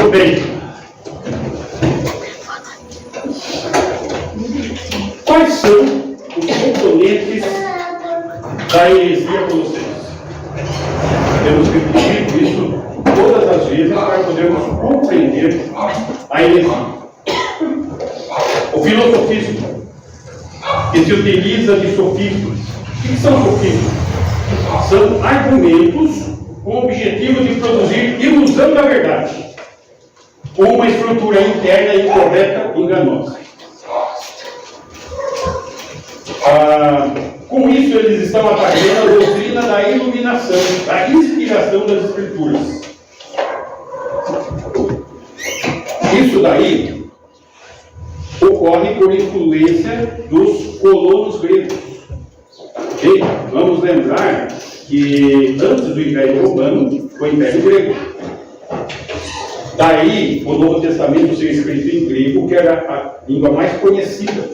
Muito bem. Quais são os componentes da heresia colossense? Temos repetido isso todas as vezes para podermos compreender a heresia. O filosofismo, que se utiliza de sofismas. O que são sofismas? São argumentos com o objetivo de produzir ilusão da verdade, ou uma estrutura interna incorreta e enganosa. Com isso, eles estão atacando a doutrina da iluminação, da inspiração das Escrituras. Isso daí ocorre por influência dos colonos gregos. Okay? Vamos lembrar que antes do Império Romano foi o Império Grego. Daí o Novo Testamento ser escrito em grego, que era a língua mais conhecida,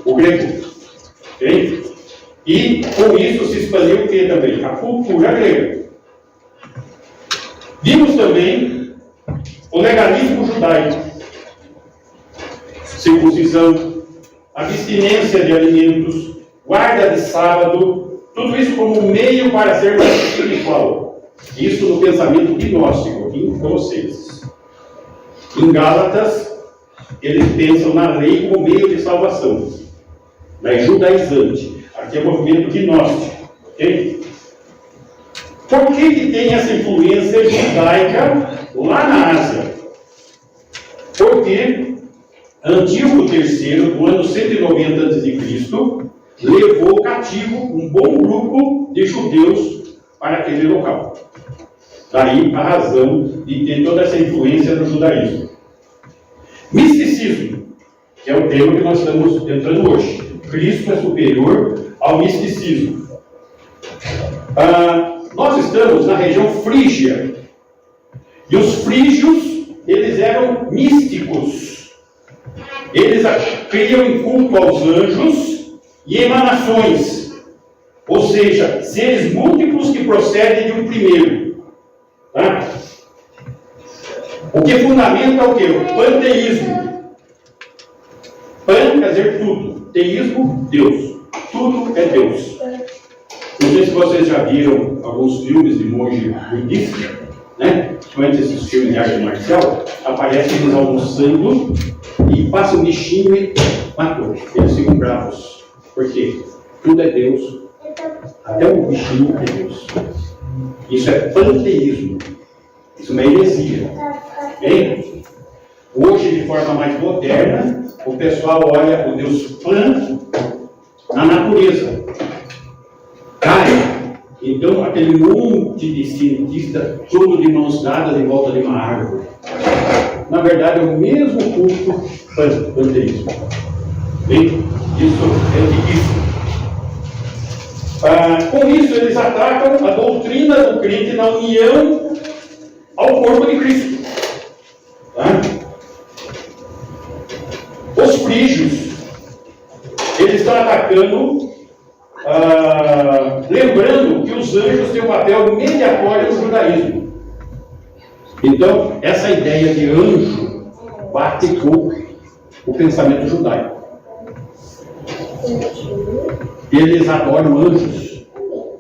o grego. Okay? E com isso se expandiu o que também? A cultura grega. Vimos também o legalismo judaico, circuncisão, abstinência de alimentos, guarda de sábado, tudo isso como meio para ser mais espiritual. Isso no pensamento gnóstico, aqui em Colossenses. Em Gálatas, eles pensam na lei como meio de salvação, mas judaizante. Aqui é o movimento gnóstico. Okay? Por que tem essa influência judaica lá na Ásia? Porque Antíoco III, no ano 190 a.C., levou cativo um bom grupo de judeus para aquele local. Daí a razão de ter toda essa influência no judaísmo. Misticismo, que é o tema que nós estamos entrando hoje. Cristo é superior ao misticismo. Nós estamos na região frígia. E os frígios, eles eram místicos. Eles criam em culto aos anjos e emanações. Ou seja, seres múltiplos que procedem de um primeiro. Tá? O que fundamenta o quê? O panteísmo. Pan quer dizer tudo. Teísmo, Deus. Tudo é Deus. Não sei se vocês já viram alguns filmes de monge budista, né? Principalmente esses filmes de arte marcial, aparecem eles almoçando e passa um bichinho e matou. Eles ficam bravos. Por quê? Tudo é Deus. Até o bichinho é Deus. Isso é panteísmo. Isso é uma heresia. Bem? Hoje, de forma mais moderna, o pessoal olha o Deus Pan na natureza. Cara, então aquele monte de cientistas, tudo de mãos dadas em volta de uma árvore. Na verdade, é o mesmo culto panteísmo. Bem? Isso é difícil. Com isso, eles atacam a doutrina do crente na união ao corpo de Cristo. Tá? Os frígios, eles estão atacando, lembrando que os anjos têm um papel mediatório no judaísmo. Então, essa ideia de anjo bate com o pensamento judaico. Eles adoram anjos,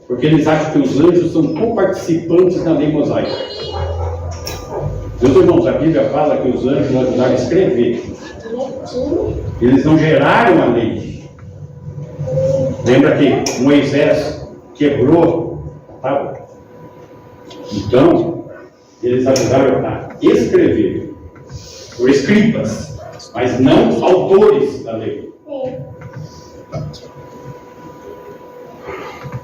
porque eles acham que os anjos são coparticipantes da lei mosaica. Meus irmãos, a Bíblia fala que os anjos ajudaram a escrever. Eles não geraram a lei. Lembra que Moisés quebrou a tábua? Então, eles ajudaram a escrever. Por escribas, mas não autores da lei.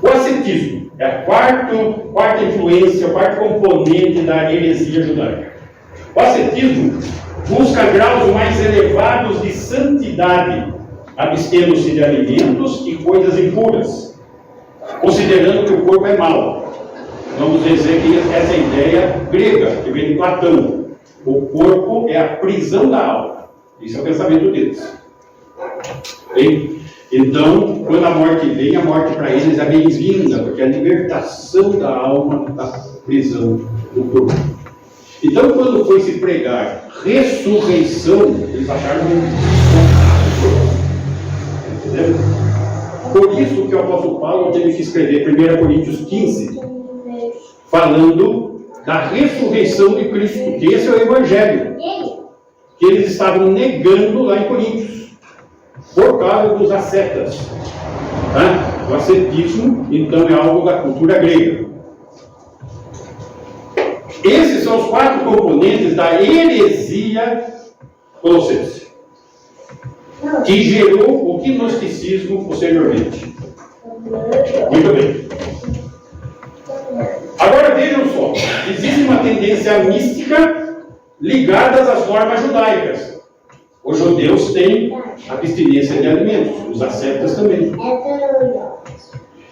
O ascetismo é a quarta influência, o quarto componente da heresia judaica. O ascetismo busca graus mais elevados de santidade, abstendo-se de alimentos e coisas impuras, considerando que o corpo é mau. Vamos dizer que essa é a ideia grega, que vem de Platão. O corpo é a prisão da alma. Isso é o pensamento deles. Bem? Então, quando a morte vem, a morte para eles é bem-vinda, porque é a libertação da alma da prisão do corpo. Então, quando foi se pregar ressurreição, eles acharam entendeu? Por isso que o apóstolo Paulo teve que escrever 1 Coríntios 15, falando da ressurreição de Cristo, que esse é o evangelho que eles estavam negando lá em Coríntios, por causa dos ascetas. Tá? O ascetismo, então, é algo da cultura grega. Esses são os 4 componentes da heresia colossense, que gerou o gnosticismo posteriormente. Muito bem. Agora vejam só, existe uma tendência mística ligada às normas judaicas. Os judeus têm abstinência de alimentos, os ascetas também.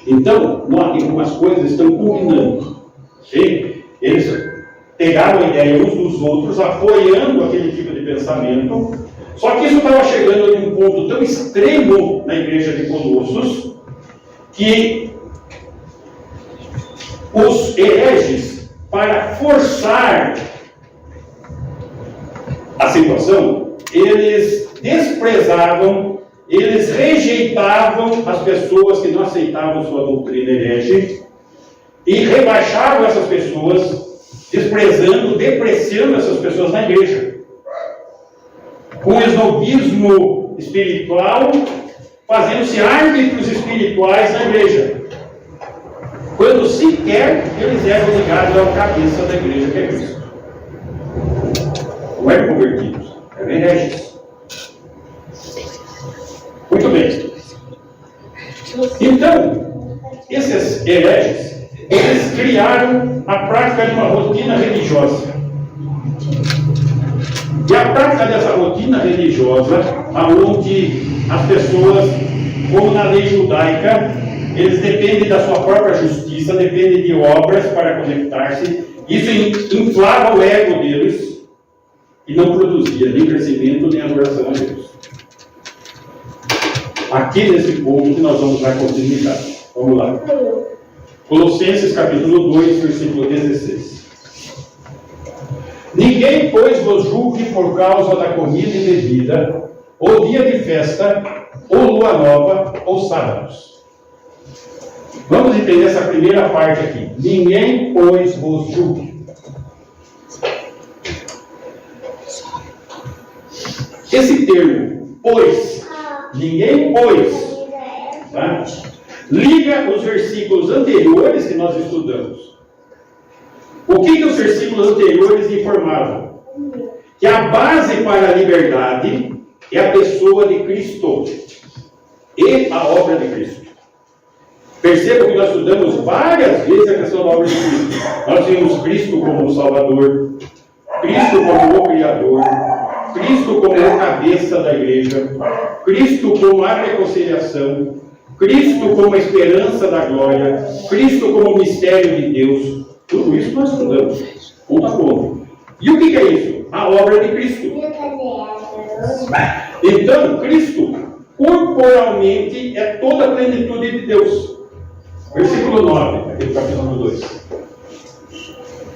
Então, notem como as coisas estão combinando. Okay? Eles pegaram a ideia uns dos outros, apoiando aquele tipo de pensamento. Só que isso estava chegando a um ponto tão extremo na igreja de Colossos, que os hereges, para forçar a situação, eles desprezavam, eles rejeitavam as pessoas que não aceitavam sua doutrina herege e rebaixavam essas pessoas, desprezando, depreciando essas pessoas na igreja. Com esnobismo espiritual, fazendo-se árbitros espirituais na igreja, quando sequer eles eram ligados à cabeça da igreja, que é Cristo. Não eram convertidos, eram hereges. Muito bem. Então, esses hereges, eles criaram a prática de uma rotina religiosa. E a prática dessa rotina religiosa, onde as pessoas, como na lei judaica, eles dependem da sua própria justiça, dependem de obras para conectar-se. Isso inflava o ego deles e não produzia nem crescimento nem adoração a Deus. Aqui nesse ponto que nós vamos dar continuidade. Vamos lá. Colossenses capítulo 2, versículo 16. Ninguém, pois, vos julgue por causa da comida e bebida, ou dia de festa, ou lua nova, ou sábados. Vamos entender essa primeira parte aqui. Ninguém, pois, vos julgue. Esse termo, pois, ninguém, pois, tá? Liga os versículos anteriores que nós estudamos. O que os versículos anteriores informavam? Que a base para a liberdade é a pessoa de Cristo e a obra de Cristo. Percebam que nós estudamos várias vezes a questão da obra de Cristo. Nós vimos Cristo como o Salvador, Cristo como o Criador, Cristo como a cabeça da igreja, Cristo como a reconciliação, Cristo como a esperança da glória, Cristo como o mistério de Deus. Tudo isso nós estudamos, ponto a ponto. E o que é isso? A obra de Cristo. Então, Cristo, corporalmente, é toda a plenitude de Deus. Versículo 9, aqui do capítulo 2.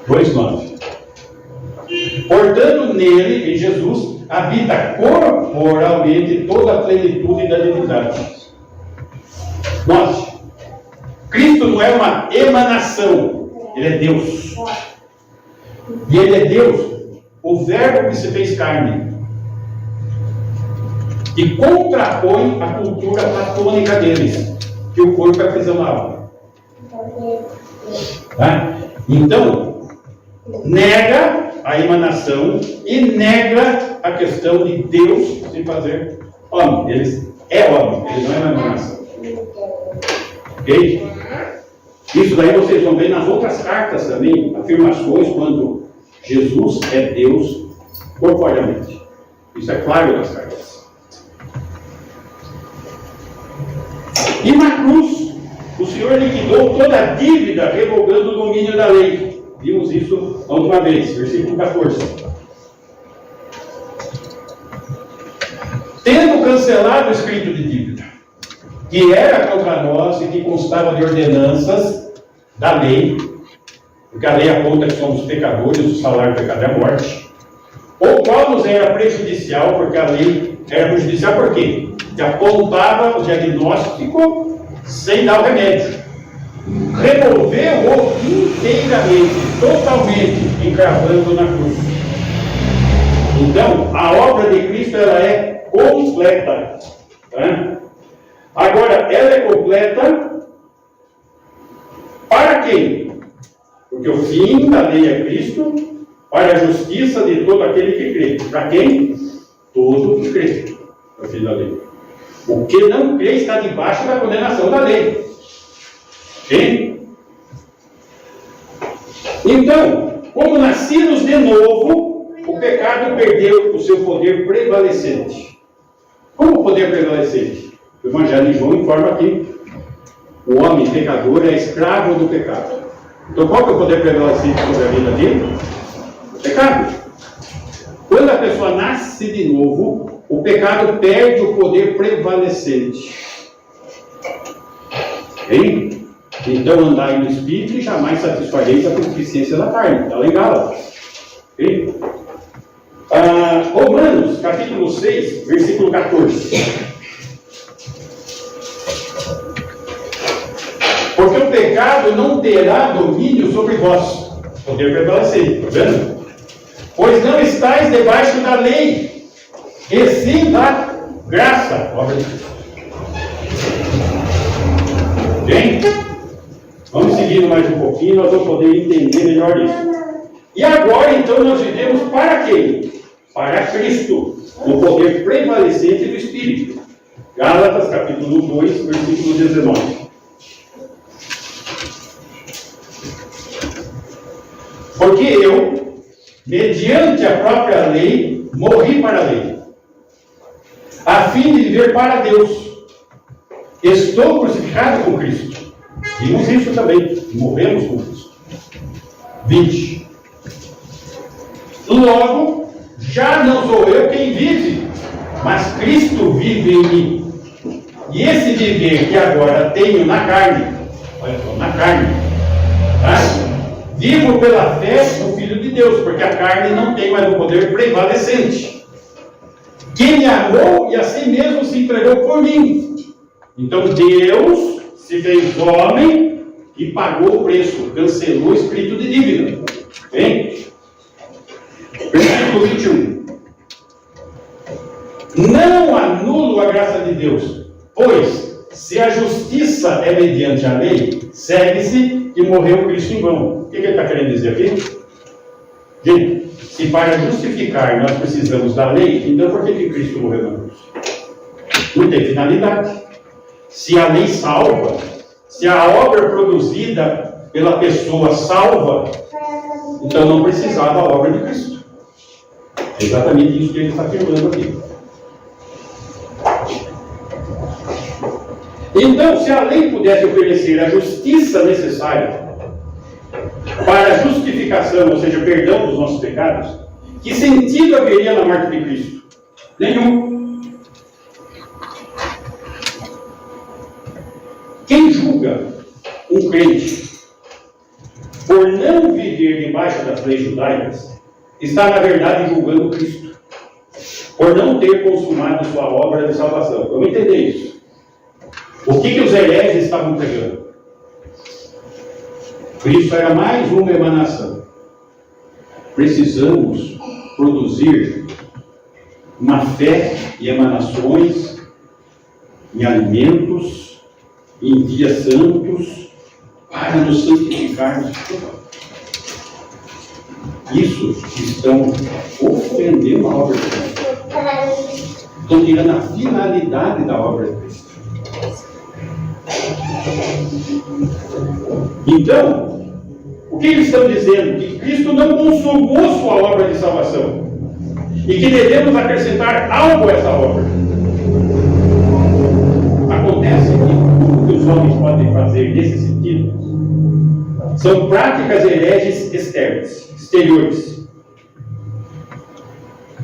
2:9. Portanto, nele, em Jesus, habita corporalmente toda a plenitude da divindade. Note, Cristo não é uma emanação. Ele é Deus. E Ele é Deus, o Verbo que se fez carne. E contrapõe a cultura platônica deles, que o corpo é a prisão da alma. Tá? Então, nega a emanação e nega a questão de Deus se fazer homem. Ele é homem, ele não é uma emanação. Ok? Isso daí vocês vão ver nas outras cartas também, afirmações quando Jesus é Deus corporeamente. Isso é claro nas cartas. E na cruz, o Senhor liquidou toda a dívida, revogando o domínio da lei. Vimos isso a última vez, versículo 14. Tendo cancelado o escrito de dívida, que era contra nós e que constava de ordenanças da lei porque a lei aponta que somos pecadores, o salário do pecado é a morte. Ou qual nos era prejudicial, porque a lei era prejudicial por quê? Que apontava o diagnóstico sem dar o remédio. Removeu-o inteiramente, totalmente, encravando na cruz. Então, a obra de Cristo ela é completa. Tá? Agora, ela é completa para quem? Porque o fim da lei é Cristo, para a justiça de todo aquele que crê. Para quem? Todo que crê. É o fim da lei. O que não crê está debaixo da condenação da lei. Ok? Então, como nascidos de novo, o pecado perdeu o seu poder prevalecente. Como o poder prevalecente? O Evangelho de João informa que o homem pecador é escravo do pecado. Então, qual que é o poder prevalecente sobre a vida dele? O pecado. Quando a pessoa nasce de novo, o pecado perde o poder prevalecente. Ok? Então, andai no Espírito e jamais satisfareis a concupiscência da carne. Está legal. Ok? Romanos, capítulo 6, versículo 14. Porque o pecado não terá domínio sobre vós. Poder prevalecer, está vendo? Pois não estáis debaixo da lei, e sim da graça. Obra de Cristo. Bem? Vamos seguindo mais um pouquinho, nós vamos poder entender melhor isso. E agora, então, nós vivemos para quem? Para Cristo, no poder prevalecente do Espírito. Gálatas, capítulo 2, versículo 19. Porque eu, mediante a própria lei, morri para a lei, a fim de viver para Deus. Estou crucificado com Cristo. Vimos isso também. Morremos com Cristo. 20. Logo, já não sou eu quem vive, mas Cristo vive em mim. E esse viver que agora tenho na carne, olha só, na carne, tá? Vivo pela fé no Filho de Deus, porque a carne não tem mais o poder prevalecente. Que me amou e assim mesmo se entregou por mim. Então Deus se fez homem e pagou o preço, cancelou o espírito de dívida. Bem? Versículo 21. Não anulo a graça de Deus, pois se a justiça é mediante a lei, segue-se que morreu Cristo em vão. O que ele está querendo dizer aqui? Gente, se para justificar nós precisamos da lei, então por que Cristo morreu na cruz? Não tem finalidade. Se a lei salva, se a obra produzida pela pessoa salva, então não precisava a obra de Cristo. É exatamente isso que ele está afirmando aqui. Então, se a lei pudesse oferecer a justiça necessária para a justificação, ou seja, perdão dos nossos pecados, que sentido haveria na morte de Cristo? Nenhum. Quem julga um crente por não viver debaixo das leis judaicas, está na verdade julgando Cristo, por não ter consumado sua obra de salvação. Vamos entender isso. O que os hereges estavam pregando? Cristo era mais uma emanação. Precisamos produzir uma fé e emanações em alimentos, em dias santos, para nos santificarmos. Isso estão ofendendo a obra de Cristo. Estão tirando a finalidade da obra de Cristo. Então, o que eles estão dizendo? Que Cristo não consumou sua obra de salvação e que devemos acrescentar algo a essa obra. Acontece que tudo que os homens podem fazer nesse sentido são práticas hereges exteriores,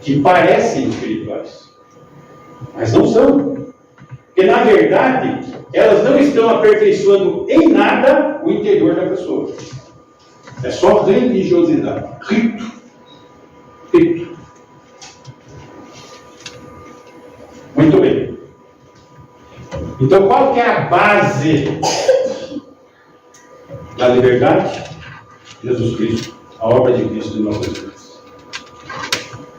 que parecem espirituais, mas não são. Porque, na verdade, elas não estão aperfeiçoando em nada o interior da pessoa. É só religiosidade. Rito. Rito. Muito bem. Então, qual que é a base da liberdade? Jesus Cristo. A obra de Cristo em nossas vidas.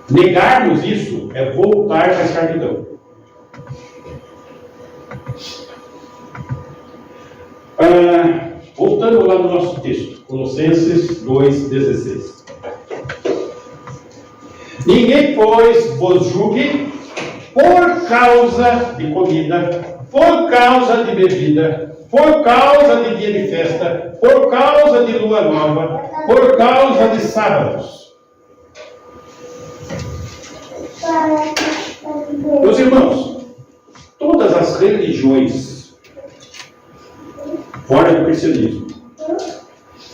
Negarmos isso é voltar para a escravidão. Voltando lá no nosso texto, Colossenses 2,16. Ninguém, pois, vos julgue por causa de comida, por causa de bebida, por causa de dia de festa, por causa de lua nova, por causa de sábados. Meus irmãos, todas as religiões fora do cristianismo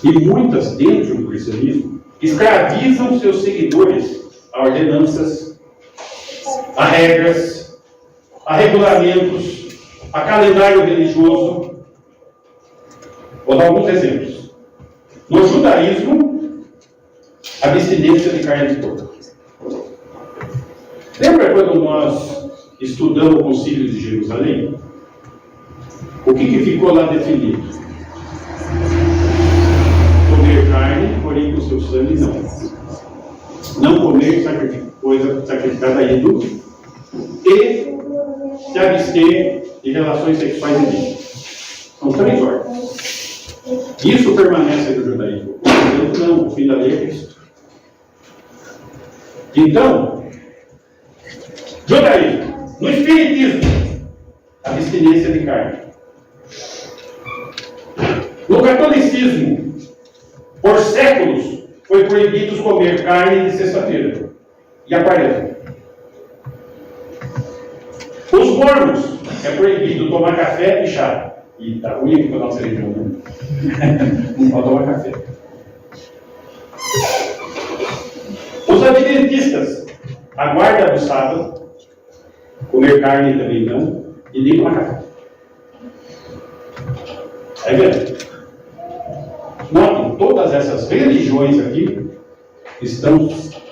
e muitas dentro do cristianismo escravizam seus seguidores a ordenanças, a regras, a regulamentos, a calendário religioso. Vou dar alguns exemplos. No judaísmo, abstinência de carne de porco. Lembra quando nós estudamos o Concílio de Jerusalém? O que ficou lá definido? Comer carne, porém com seu sangue não. Não comer coisa sacrificada a ídolo e se abster de relações sexuais ilícitas. São 3 ordens. Isso permanece no judaísmo. Não, o fim da lei é Cristo. Então, judaísmo. No espiritismo, abstinência de carne. No catolicismo, por séculos, foi proibido comer carne de sexta-feira e a quaresma. Os mormons, é proibido tomar café e chá. E está ruim aqui para a nossa religião, né? Não pode tomar café. Os adventistas, a guarda do sábado, comer carne também não, e nem tomar café. É verdade. Notem, todas essas religiões aqui estão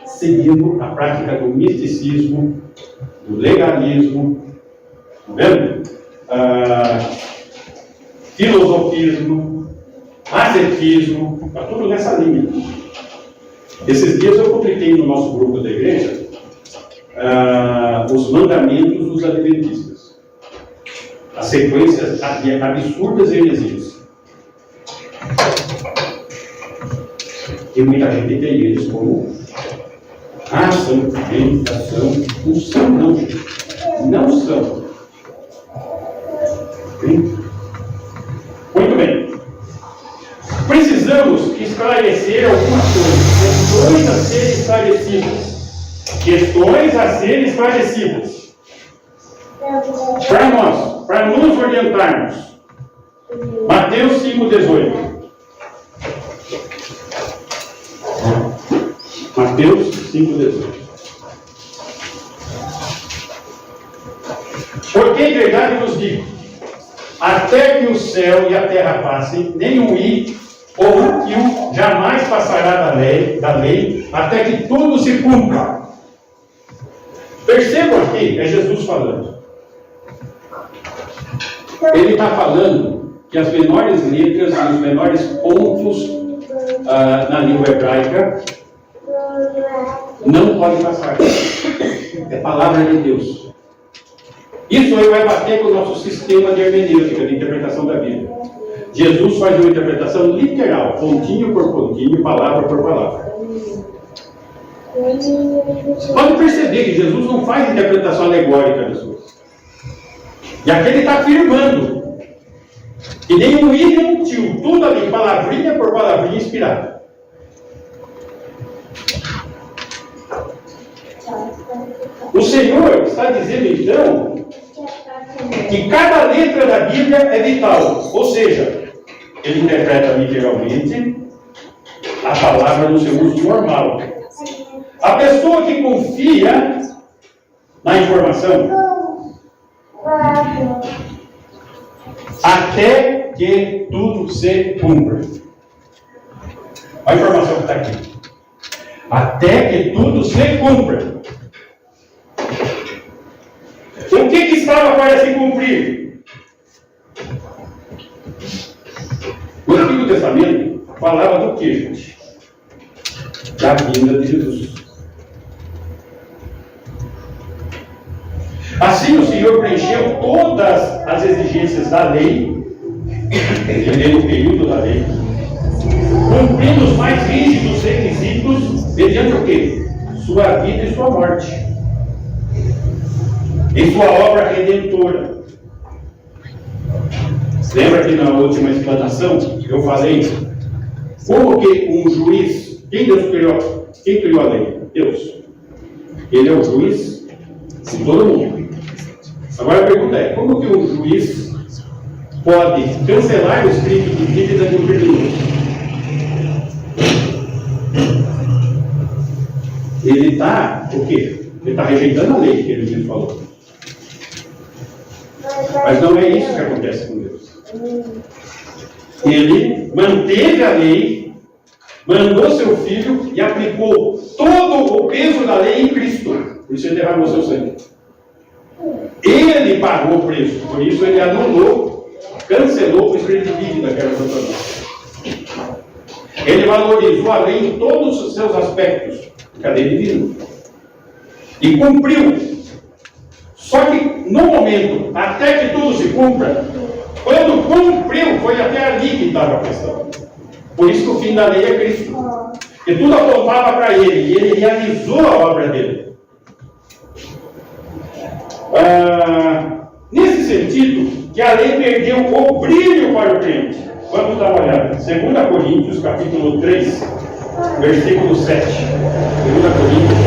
seguindo a prática do misticismo, do legalismo, tá vendo? Filosofismo, ascetismo, está tudo nessa linha. Esses dias eu publiquei no nosso grupo da igreja os mandamentos dos adventistas. As sequências absurdas e heresias. E muita gente tem eles como santificação. Não são, não, gente. Não são. Muito bem. Precisamos esclarecer algumas coisas. Questões a serem esclarecidas. Questões a serem esclarecidas. Para nos orientarmos. Mateus 5,18. Mateus 5,18. Porque em verdade vos digo, até que o céu e a terra passem, nenhum i ou um tio jamais passará da lei, até que tudo se cumpra. Percebam aqui, é Jesus falando. Ele está falando que as menores letras e os menores pontos na língua hebraica não podem passar. É palavra de Deus. Isso aí vai bater com o nosso sistema de hermenêutica, de interpretação da Bíblia. Jesus faz uma interpretação literal, pontinho por pontinho, palavra por palavra. Pode perceber que Jesus não faz interpretação alegórica das coisas. E aqui ele está afirmando que nem um i nem um tio, tudo ali, palavrinha por palavrinha inspirada. O Senhor está dizendo então que cada letra da Bíblia é vital, ou seja, ele interpreta literalmente a palavra no seu uso normal. A pessoa que confia na informação até que tudo se cumpra. Olha a informação que está aqui. Até que tudo se cumpra. O que estava para se cumprir? O Antigo Testamento falava do que, gente? Da vinda de Jesus. Assim o Senhor preencheu todas as exigências da lei, no período da lei, cumprindo os mais rígidos requisitos, mediante o quê? Sua vida e sua morte. Em sua obra redentora. Lembra que na última explanação eu falei como que um juiz, quem Deus criou? Quem criou a lei? Deus. Ele é o juiz de todo mundo. Agora a pergunta é, como que um juiz pode cancelar o escrito de dívida de um criminoso? Ele está, o quê? Ele está rejeitando a lei que ele falou. Mas não é isso que acontece com Deus. Ele manteve a lei, mandou seu filho e aplicou todo o peso da lei em Cristo. Por isso ele derramou seu sangue. Ele pagou o preço, por isso ele anulou, cancelou o escrito de dívida que era contra nós. Ele valorizou a lei em todos os seus aspectos, cadê divino? E cumpriu. Só que no momento, até que tudo se cumpra, quando cumpriu, foi até ali que estava a questão. Por isso que o fim da lei é Cristo. Porque tudo apontava para ele, e ele realizou a obra dele. Nesse sentido, que a lei perdeu o brilho para o crente. Vamos dar uma olhada. 2 Coríntios, capítulo 3, versículo 7. 2 Coríntios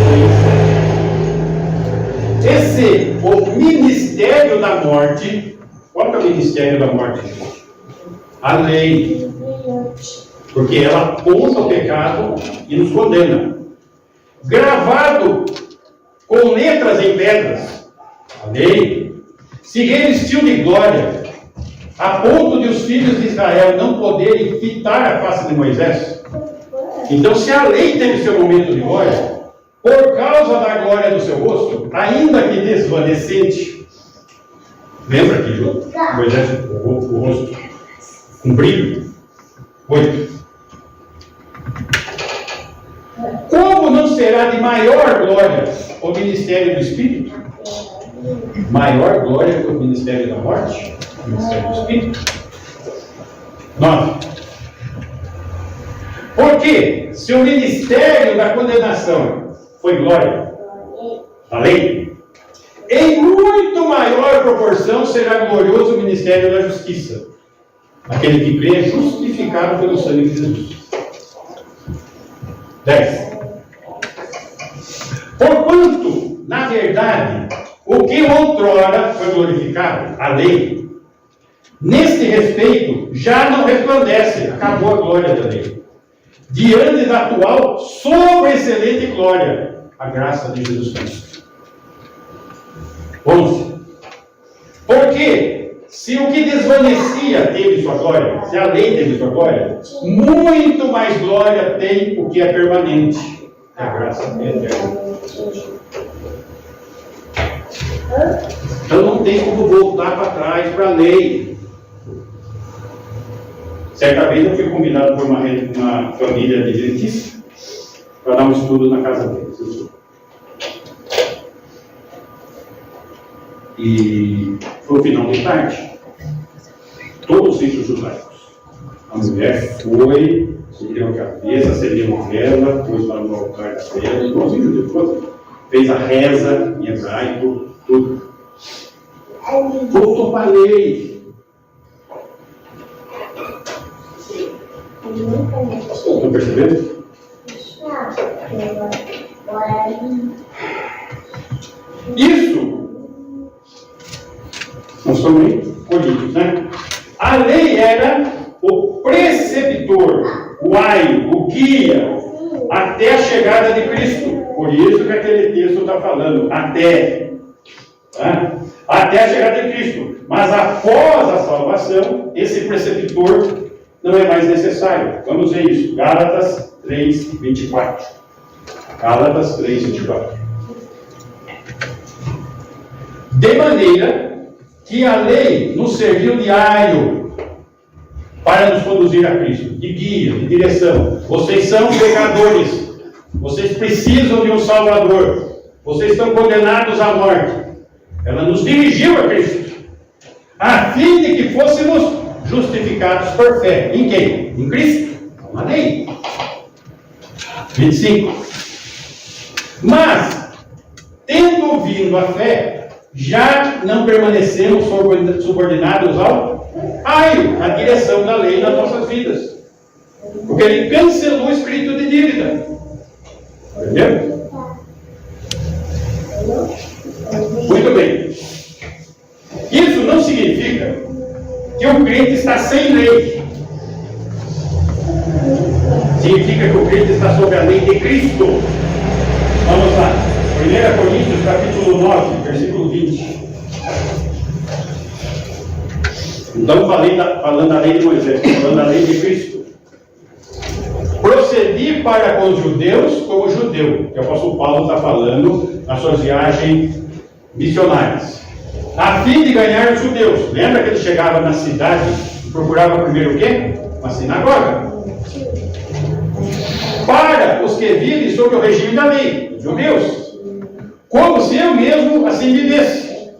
3, 7. Esse, o ministério da morte, qual que é o ministério da morte, gente? A lei. Porque ela aponta o pecado e nos condena. Gravado com letras em pedras, a lei se revestiu de glória, a ponto de os filhos de Israel não poderem fitar a face de Moisés. Então, se a lei teve seu momento de glória, por causa da glória do seu rosto, ainda que desvanecente, lembra que Moisés o rosto com brilho? 8. Como não será de maior glória o ministério do Espírito? Maior glória que o ministério da morte? O ministério do Espírito? 9. Porque se o ministério da condenação foi glória, a lei, em muito maior proporção será glorioso o ministério da justiça. Aquele que crê é justificado pelo sangue de Jesus. 10. Porquanto, na verdade, o que outrora foi glorificado, a lei, neste respeito, já não resplandece, acabou a glória da lei, diante da atual sobreexcelente glória, a graça de Jesus Cristo. 11. Porque, se o que desvanecia teve sua glória, se a lei teve sua glória, muito mais glória tem o que é permanente, a graça eterna. Então não tem como voltar para trás para a lei. Certa vez eu fui convidado por uma família adventista para dar um estudo na casa deles. E foi o final de tarde. Todos os centros judaicos. A mulher foi, subiu a cabeça, acendeu uma vela, pôs lá no altar da vela, igualzinho depois, fez a reza em hebraico, tudo. Voltou para a lei. Estão percebendo? Isso, nós estamos em Coríntios, né? A lei era o preceptor, o aio, o guia, até a chegada de Cristo. Por isso que aquele texto está falando, até. Tá? Até a chegada de Cristo. Mas após a salvação, esse preceptor não é mais necessário. Vamos ver isso. Gálatas 3:24. Gálatas 3:24. De maneira que a lei nos serviu de aio para nos conduzir a Cristo, de guia, de direção. Vocês são pecadores. Vocês precisam de um Salvador. Vocês estão condenados à morte. Ela nos dirigiu a Cristo, a fim de que fôssemos justificados por fé. Em quem? Em Cristo. Na lei. 25. Mas, tendo vindo a fé, já não permanecemos subordinados ao aio, à direção da lei nas nossas vidas. Porque ele cancelou o espírito de dívida. Entendeu? Muito bem. Isso não significa que o crente está sem lei. Significa que o crente está sob a lei de Cristo. Vamos lá. 1 Coríntios, capítulo 9, versículo 20. Então, falando da lei de Moisés, falando da lei de Cristo. Procedi para com os judeus como judeu, que o apóstolo Paulo está falando nas suas viagens missionárias, a fim de ganhar os judeus. Lembra que ele chegava na cidade e procurava primeiro o quê? Uma sinagoga. Para os que vivem sob o regime da lei, os judeus, como se eu mesmo assim vivesse.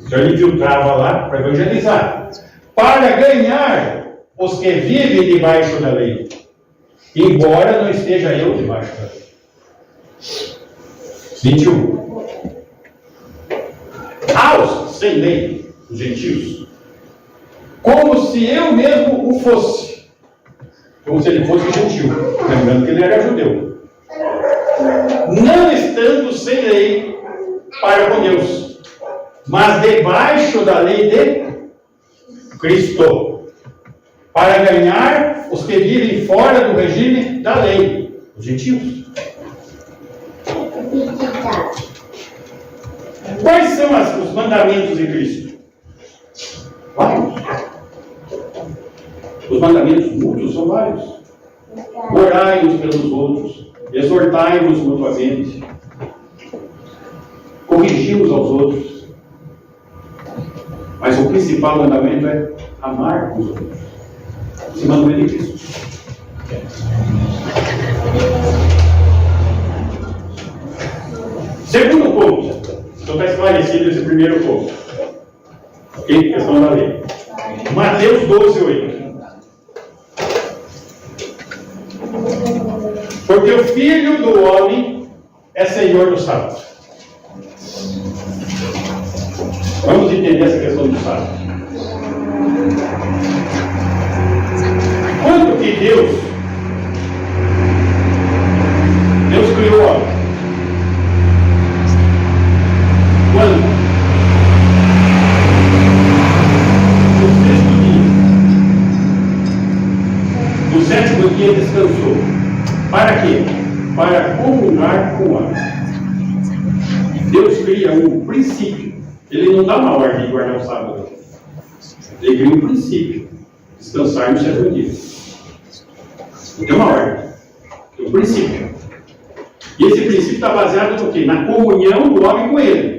Então ele filtrava lá para evangelizar, para ganhar os que vivem debaixo da lei, embora não esteja eu debaixo da lei. 21. Aos sem lei, os gentios, como se eu mesmo o fosse, como se ele fosse gentil, lembrando que ele era judeu, não estando sem lei para com Deus, mas debaixo da lei de Cristo, para ganhar os que vivem fora do regime da lei, os gentios. Quais são os mandamentos de Cristo? Vários. Os mandamentos mútuos são vários. Orai uns pelos outros, exortai-nos mutuamente, corrigi-nos aos outros. Mas o principal mandamento é amar os outros. Esse mandamento de Cristo. Segundo ponto. Então está esclarecido esse primeiro ponto. Ok? Questão da lei. Mateus 12:8. Porque o Filho do Homem é Senhor do sábado. Vamos entender essa questão do sábado. Quando que Deus criou o homem? Quando? No sexto dia. No sétimo dia descansou. Para quê? Para comungar com o homem. Deus cria um princípio. Ele não dá uma ordem de guardar o sábado. Ele cria um princípio. Descansar no sétimo dia. Não tem uma ordem. Tem um princípio. E esse princípio está baseado no quê? Na comunhão do homem com ele.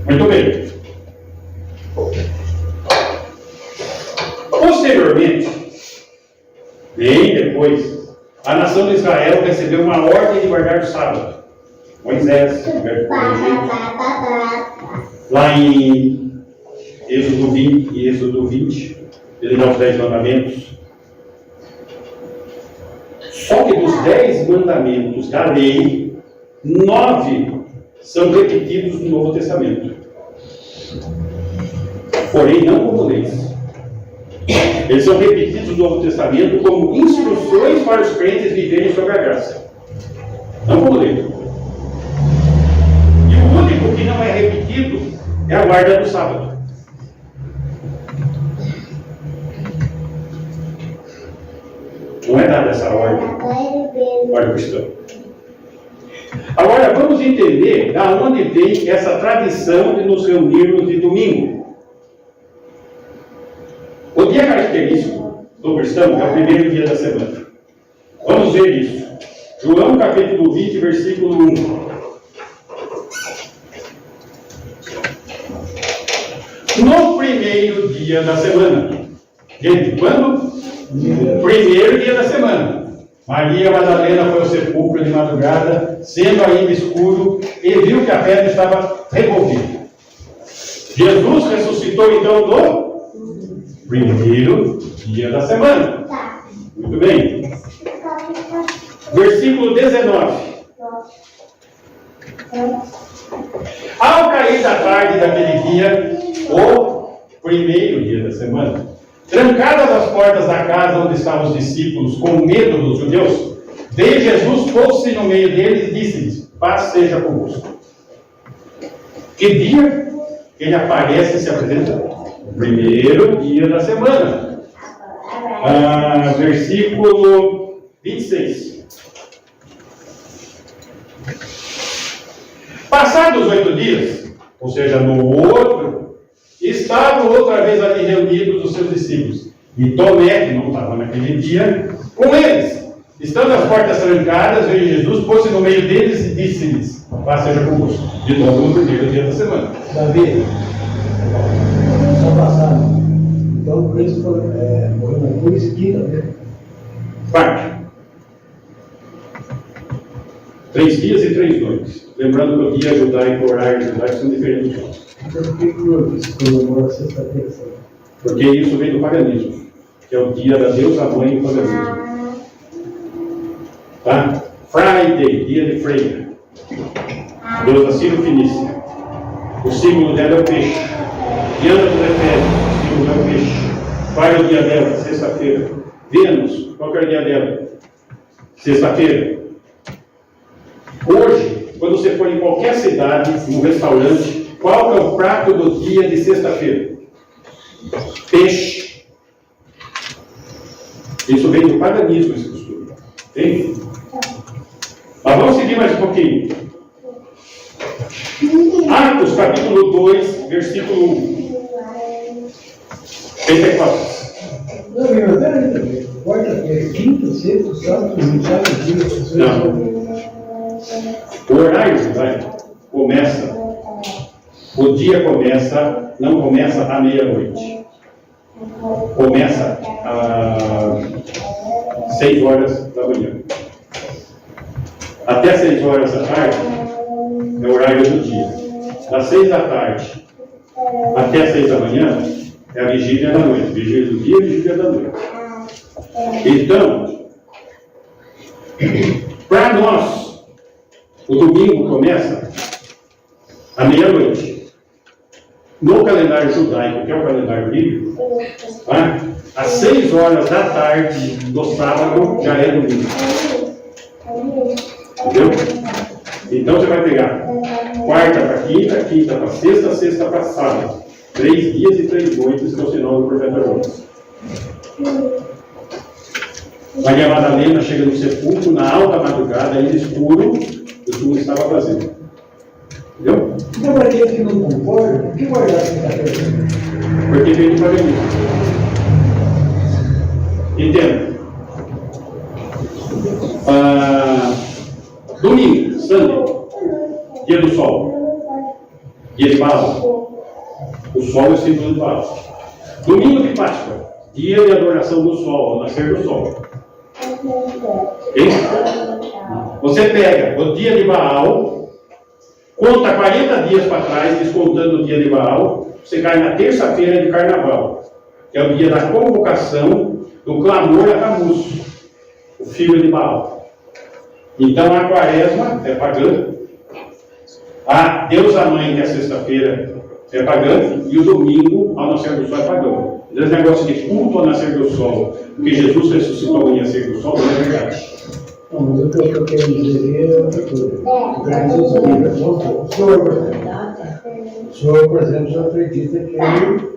Muito bem. Posteriormente, bem depois, a nação de Israel recebeu uma ordem de guardar o sábado. Moisés, lá em Êxodo 20 e Êxodo 20, ele dá os 10 mandamentos. Só que dos 10 mandamentos da lei, 9 são repetidos no Novo Testamento. Porém, não como leis. Eles são repetidos no Novo Testamento como instruções para os crentes viverem sobre a graça. Não como lei. E o único que não é repetido é a guarda do sábado. Não é dada essa ordem. Ordem cristã. Agora vamos entender de onde vem essa tradição de nos reunirmos de domingo. O dia estamos? É o primeiro dia da semana. Vamos ver isso. João capítulo 20, versículo 1. No primeiro dia da semana. Gente, quando? Primeiro dia da semana. Maria Madalena foi ao sepulcro de madrugada, sendo ainda escuro, e viu que a pedra estava removida. Jesus ressuscitou então no primeiro dia da semana. Muito bem. Versículo 19. Ao cair da tarde daquele dia, o primeiro dia da semana, trancadas as portas da casa onde estavam os discípulos, com medo dos judeus, veio Jesus, pôs-se no meio deles e disse-lhes: paz seja convosco. Que dia que ele aparece e se apresenta? O primeiro dia da semana. Versículo 26. Passados 8 dias, ou seja, no outro, estavam outra vez ali reunidos os seus discípulos. E Tomé, que não estava naquele dia, com eles. Estando as portas trancadas, veio Jesus, pôs-se no meio deles e disse-lhes: paz seja convosco. De novo no primeiro dia da semana. Davi, só passado. Então, Cristo morreu na cruz, quinta-feira. Parte. 3 dias e 3 noites. Lembrando que o dia judaico e o horário judaico são diferentes dos outros. Então, por que se comemora sexta-feira? Porque isso vem do paganismo, que é o dia da deusa mãe do paganismo. Tá? Friday, dia de Freia. Deusa Ciro Finícia. O símbolo dela é o peixe. Diana dos Efésios, o símbolo é o peixe. Qual é o dia dela? Sexta-feira. Vênus, qual é o dia dela? Sexta-feira. Hoje, quando você for em qualquer cidade, num restaurante, qual é o prato do dia de sexta-feira? Peixe. Isso vem do paganismo, esse costume. Tem? Mas vamos seguir mais um pouquinho. Atos, capítulo 2, versículo 1. Pentecostes. Não, meu, peraí. Quarta-feira, quinta, sexta, sábado, domingo, dia. Não. O horário judaico começa, o dia começa, não começa à meia-noite. Começa às 6 horas da manhã. Até 6 horas da tarde é o horário do dia. Das 6 da tarde até 6 da manhã é a vigília da noite. Vigília do dia e vigília da noite. Então, para nós, o domingo começa à meia-noite. No calendário judaico, que é o calendário bíblico, tá? Às 6 horas da tarde do sábado já é domingo. Entendeu? Então você vai pegar quarta para quinta, quinta para sexta, sexta para sábado. 3 dias e 3 noites, que é o sinal do profeta Jonas. Maria Madalena chega no sepulcro na alta madrugada, ainda escuro, o túmulo estava vazio. Entendeu? Então, para aquele que não concorda, por que guardar quinta-feira? Porque vem do paganismo. Entenda. Domingo, Sunday, dia do sol, dia de Baal. O sol é o símbolo de Baal. Domingo de Páscoa, dia de adoração do sol, ao nascer do sol. Okay? Você pega o dia de Baal, conta 40 dias para trás, descontando o dia de Baal, você cai na terça-feira de carnaval, que é o dia da convocação do clamor a Tammuz, o filho de Baal. Então a quaresma é pagã, a deusa mãe, que é sexta-feira, é pagã, e o domingo, ao nascer do sol, é pagão. Esse negócio de culto ao nascer do sol, porque Jesus ressuscitou ao nascer do sol, não é verdade. Não, mas o que eu quero dizer é outra coisa. O senhor, por exemplo, já acredita que ele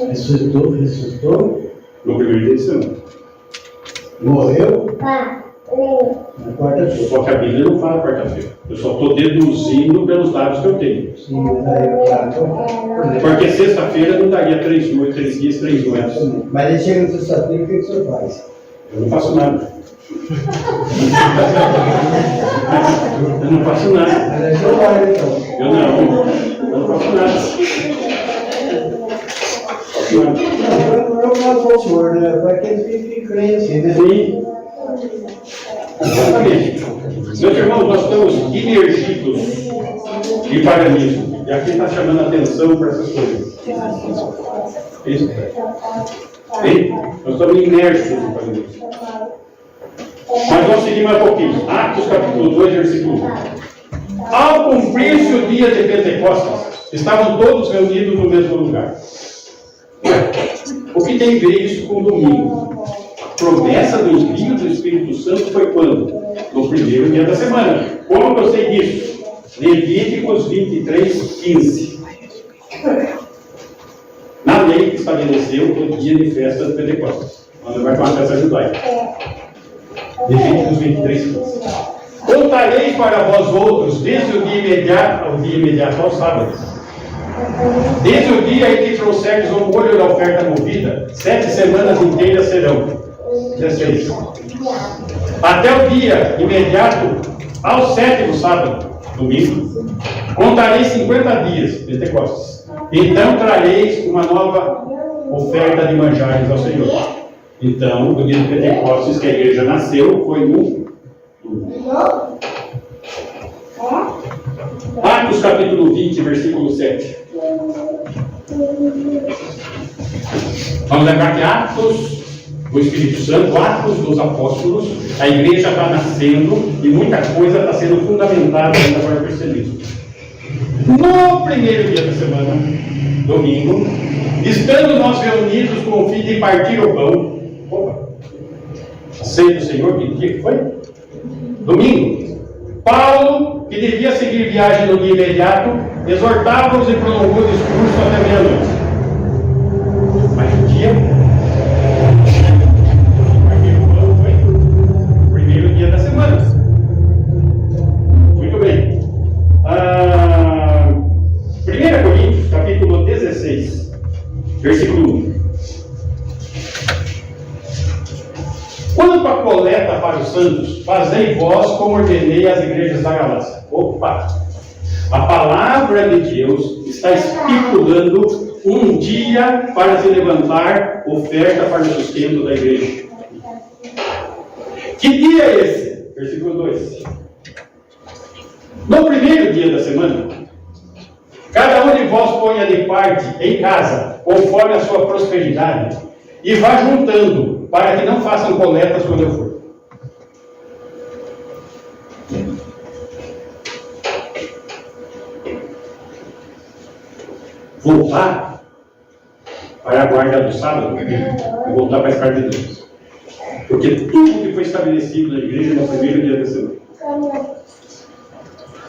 ressuscitou No primeiro dia de semana. morreu, Na quarta-feira. Só que a Bíblia não fala quarta-feira. Eu só estou deduzindo pelos dados que eu tenho. Sim, mas aí, por exemplo, Porque sexta-feira não daria 3 dias, 3 noites. mas aí chega na sexta-feira, o que o senhor faz? Eu não faço nada. Eu não faço nada. Mas aí o senhor vai, então. Eu não faço nada. Faço nada. Não, eu falo para o senhor, né? Para quem fica crente, assim, né? Sim. Exatamente. Meus irmãos, nós estamos imergidos em paganismo. E aqui está chamando a atenção para essas coisas. Isso. Sim? Nós estamos imersos em paganismo. Mas vamos seguir mais um pouquinho. Atos capítulo 2, versículo 1. Ao cumprir-se o dia de Pentecostes, estavam todos reunidos no mesmo lugar. O que tem a ver isso com o domingo? A promessa do envio do Espírito Santo foi quando? No primeiro dia da semana. Como eu sei disso? Levíticos 23, 15. Na lei que estabeleceu o dia de festa de Pentecostes. Quando vai tomar a festa judaica. Levíticos 23, 15. Contarei para vós outros desde o dia imediato ao sábado. Desde o dia em que trouxerdes o molho da oferta movida, 7 semanas inteiras serão. 16. Até o dia imediato ao 7º sábado, domingo, contarei 50 dias, Pentecostes. Então trareis uma nova oferta de manjares ao Senhor. Então, o dia de Pentecostes que a igreja nasceu foi no Atos capítulo 20, versículo 7. Vamos lembrar que Atos do Espírito Santo, Atos dos Apóstolos, a igreja está nascendo e muita coisa está sendo fundamentada ainda para o cristianismo. No primeiro dia da semana, domingo, estando nós reunidos com o fim de partir o pão, a ceia do Senhor, que dia que foi? Domingo. Paulo, que devia seguir viagem no dia imediato, exortava-os e prolongou o discurso até meia-noite. Mas o dia foi o primeiro dia da semana. Muito bem. 1 Coríntios, capítulo 16, versículo 1. Quanto à coleta para os santos, fazei vós como ordenei às igrejas da Galácia. Opa! A palavra de Deus está estipulando um dia para se levantar oferta para o sustento da igreja. Que dia é esse? Versículo 2. No primeiro dia da semana, cada um de vós ponha de parte em casa, conforme a sua prosperidade, e vá juntando, para que não façam coletas quando eu for. Voltar para a guarda do sábado e voltar para a escada de Deus. Porque tudo que foi estabelecido na igreja no primeiro dia da semana.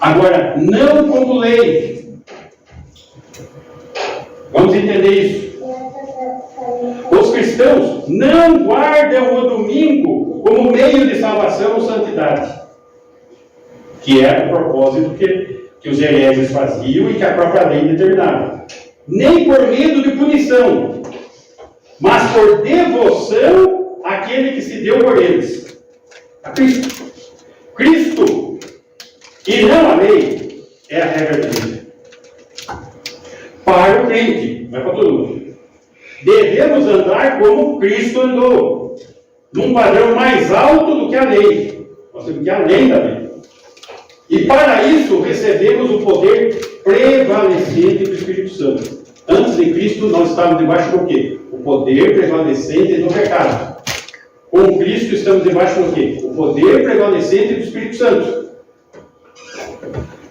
Agora, não como lei. Vamos entender isso. Os cristãos não guardam o domingo como meio de salvação ou santidade, que era o propósito que os hereges faziam e que a própria lei determinava. Nem por medo de punição, mas por devoção àquele que se deu por eles, a Cristo. Cristo, e não a lei, é a regra da igreja. Para o crente, não é para todo mundo. Devemos andar como Cristo andou, num padrão mais alto do que a lei. Nós temos que ir além da lei. E para isso recebemos o poder prevalecente do Espírito Santo. Antes de Cristo nós estávamos debaixo do quê? O poder prevalecente do pecado. Com Cristo estamos debaixo do quê? O poder prevalecente do Espírito Santo.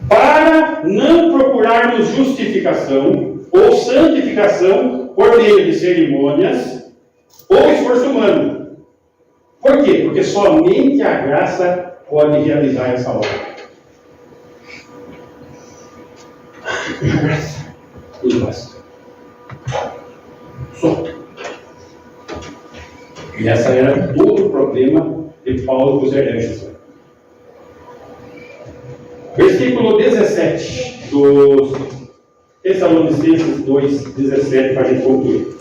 Para não procurarmos justificação ou santificação por meio de cerimônias ou esforço humano. Por quê? Porque somente a graça pode realizar essa obra. A graça. E basta. Só. E essa era todo o problema de Paulo para os hereges. Versículo 17 dos Tessalonicenses 2:17, para a gente concluir.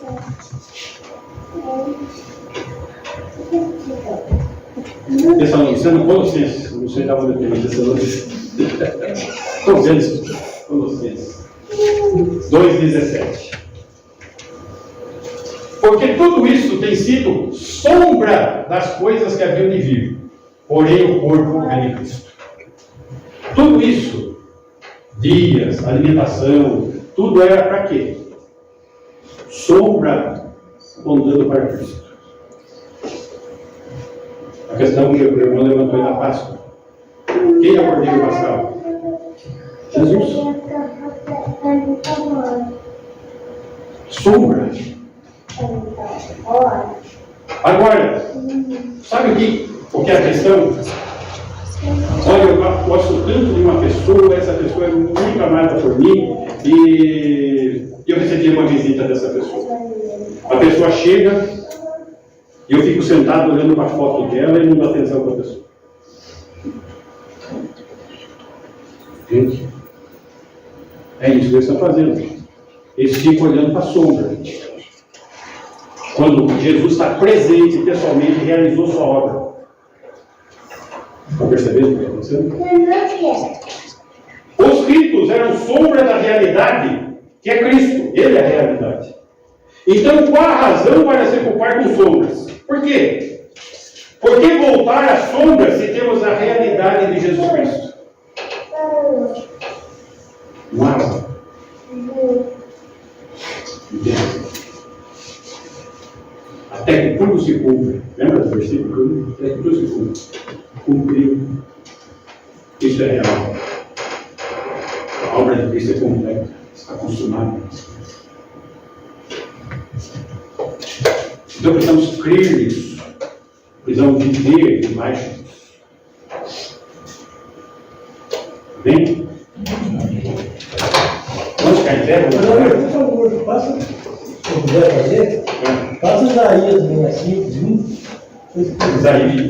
Tessalonicenses, Colossenses, não sei da onde tem Tessalonicenses. Colossenses 2:17. Porque tudo isso tem sido sombra das coisas que haviam de vir, porém o corpo é de Cristo. Tudo isso, dias, alimentação, tudo era para quê? Sombra apontando para Cristo. A questão que o irmão levantou na Páscoa. Quem é o Cordeiro Pascal? Jesus. Sombra. Agora, sabe o que é a questão? Olha, eu gosto tanto de uma pessoa, essa pessoa é muito amada por mim, e eu recebi uma visita dessa pessoa. A pessoa chega, e eu fico sentado olhando para a foto dela e não dou atenção para a pessoa. Gente, é isso que eles estão fazendo. Eles ficam olhando para a sombra. Quando Jesus está presente pessoalmente e realizou sua obra. Estão percebendo o que está acontecendo? Os ritos eram sombra da realidade, que é Cristo. Ele é a realidade. Então, qual a razão para se ocupar com sombras? Por quê? Por que voltar às sombras se temos a realidade de Jesus Cristo? Uau! Até que tudo se cumpre. Lembra do versículo? Até que tudo se cumpre. Cumpriu. Isso é real. A obra de Cristo é completa. Está consumada. Então precisamos crer nisso. Precisamos viver debaixo disso. Bem? Vamos ficar em pé? Por favor, passa, se eu puder fazer, passa Isaías 65, 1.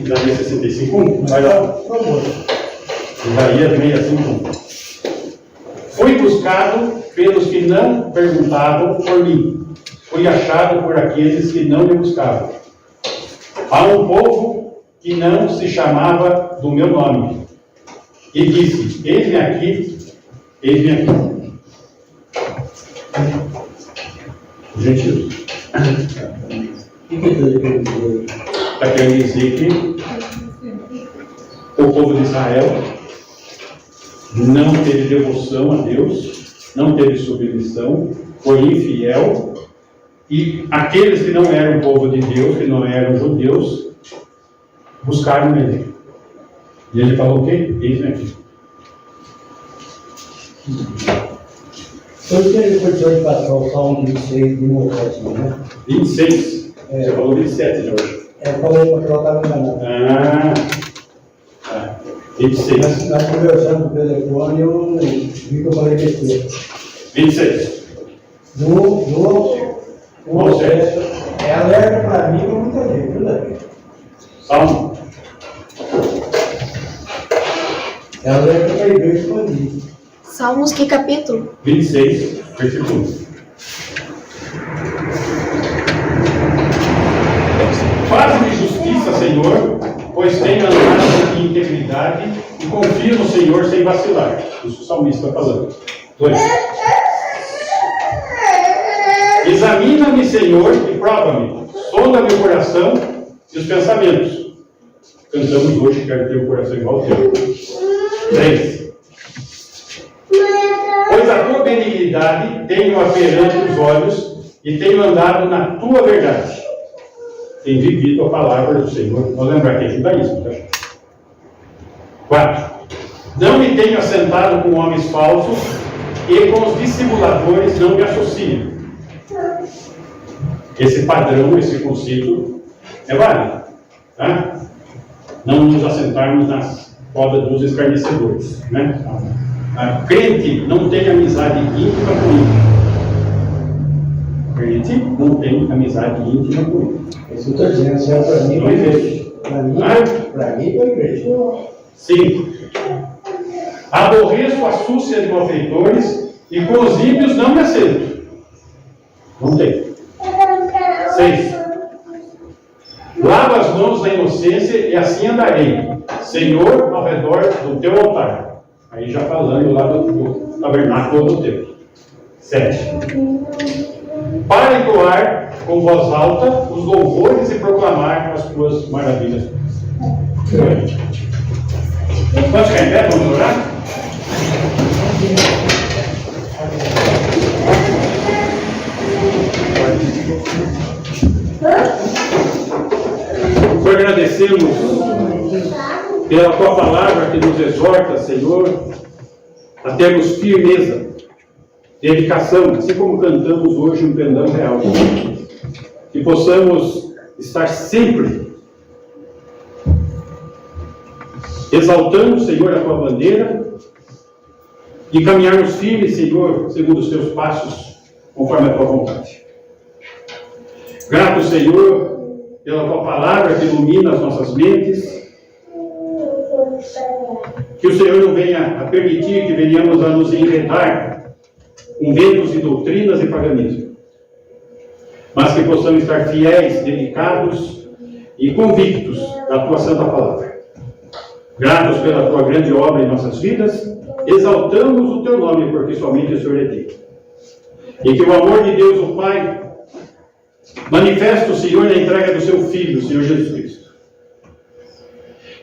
Isaías 65, 1. Vai lá. Por favor. Isaías 65, 1. Fui buscado pelos que não perguntavam por mim. Fui achado por aqueles que não me buscavam. Há um povo que não se chamava do meu nome. E disse, eis-me aqui, eis-me aqui. Gentil. Está querendo dizer que o povo de Israel não teve devoção a Deus, não teve submissão, foi infiel, e aqueles que não eram povo de Deus, que não eram judeus, buscaram ele. E ele falou o quê? Eis-me aqui. Eu tenho condição de passar o Salmo 26 de novo, né? 26. Você falou 27, Jorge. Eu falei porque eu estava enganado. 26. Na conversão do telefone, eu vi que eu falei besteira. 26. É alerta para mim e para muita gente, viu, Davi? Salmo. É alerta para a igreja expandir. Salmos, que capítulo? 26, versículo 1. Faz-me justiça, Senhor, pois tenho andado em integridade e confio no Senhor sem vacilar. Isso o salmista está falando. 2. Examina-me, Senhor, e prova-me. Sonda meu coração e os pensamentos. Cantamos hoje, quero ter um coração igual ao teu. 3. Pois a tua benignidade tenho perante os olhos e tenho andado na tua verdade. Tenho vivido a palavra do Senhor. Vou lembrar que é judaísmo, tá? 4. Não me tenho assentado com homens falsos e com os dissimuladores não me associo. Esse padrão, esse conceito é válido, tá? Não nos assentarmos nas rodas dos escarnecedores, né? A crente não tem amizade íntima com ímpio. gente não tem amizade íntima com ele. Isso eu estou dizendo, se é para mim, Não para a igreja. existe. Para mim, Ah? para mim, para a igreja. 5. Aborreço a súcia de malfeitores e com os ímpios não me assento. Não tem. 6. Lavo as mãos na inocência e assim andarei, Senhor, ao redor do teu altar. Aí já falando lá do tabernáculo do templo. 7. Para entoar com voz alta os louvores e proclamar as tuas maravilhas. Pode cair em pé, vamos orar? Nós agradecemos pela tua palavra que nos exorta, Senhor, a termos firmeza, dedicação, assim como cantamos hoje um pendão real. Que possamos estar sempre exaltando, Senhor, a tua bandeira e caminharmos firmes, Senhor, segundo os teus passos, conforme a tua vontade. Grato, Senhor, pela tua palavra que ilumina as nossas mentes. Que o Senhor não venha a permitir que venhamos a nos enredar com ventos de doutrinas e paganismo, mas que possamos estar fiéis, dedicados e convictos da tua santa palavra. Gratos pela tua grande obra em nossas vidas, exaltamos o teu nome, porque somente o Senhor é Deus. E que o amor de Deus, o Pai, manifesta o Senhor na entrega do seu Filho, o Senhor Jesus Cristo,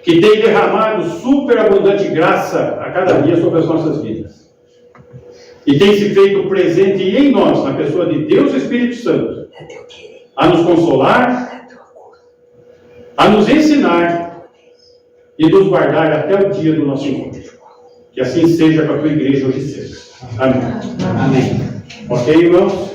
que tem derramado superabundante graça a cada dia sobre as nossas vidas, e tem se feito presente em nós, na pessoa de Deus Espírito Santo, a nos consolar, a nos ensinar e nos guardar até o dia do nosso encontro. Que assim seja com a tua igreja hoje cedo. Amém. Amém. Ok, irmãos?